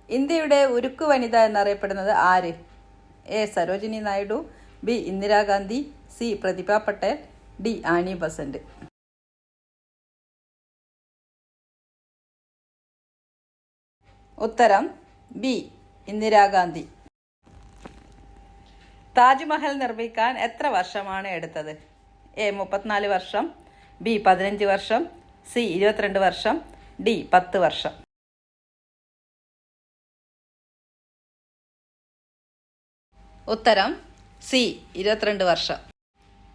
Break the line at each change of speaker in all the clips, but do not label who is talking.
ഇന്ത്യയുടെ ഉരുക്കു വനിത എന്നറിയപ്പെടുന്നത് ആര്? A Sarojini Naidu, B Indira Gandhi, C Pratibha Patel, D Annie Besant. ഉത്തരം ബി ഇന്ദിരാഗാന്ധി. താജ്മഹൽ നിർമ്മിക്കാൻ എത്ര വർഷമാണ് എടുത്തത്? എ 34 വർഷം, ബി 15 വർഷം, സി 22 വർഷം, ഡി 10 വർഷം. ഉത്തരം സി 22 വർഷം.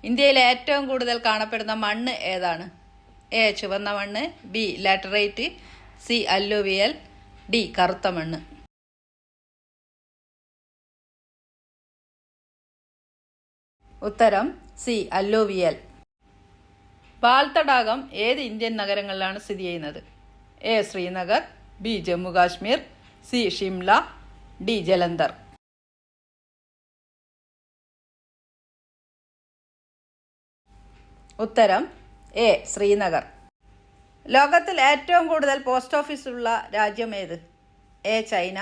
ഇന്ത്യയിലെ ഏറ്റവും കൂടുതൽ കാണപ്പെടുന്ന മണ്ണ് ഏതാണ്? എ ചുവന്ന മണ്ണ്, ബി ലാറ്ററൈറ്റ്, സി അല്ലൂവിയൽ, ഡി കറുത്ത മണ്ണ്. ഉത്തരം സി അല്ലൂവിയൽ. പാൽ തടാകം ഏത് ഇന്ത്യൻ നഗരങ്ങളിലാണ് സ്ഥിതി ചെയ്യുന്നത്? A Srinagar, B Jammu Kashmir, C Shimla, D Jalandhar. ഉത്തരം എ ശ്രീനഗർ. ലോകത്തിൽ ഏറ്റവും കൂടുതൽ പോസ്റ്റ് ഓഫീസ് ഉള്ള രാജ്യം ഏത്? A China,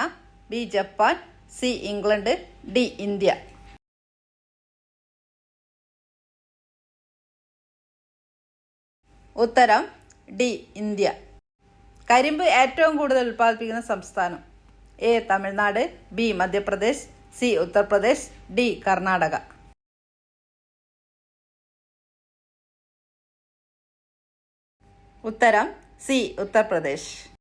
B Japan, C England, D India. ഉത്തരം ഡി ഇന്ത്യ. കരിമ്പ് ഏറ്റവും കൂടുതൽ ഉൽപ്പാദിപ്പിക്കുന്ന സംസ്ഥാനം? A Tamil Nadu, B Madhya Pradesh, C Uttar Pradesh, D Karnataka. ഉത്തരം സി ഉത്തർപ്രദേശ്.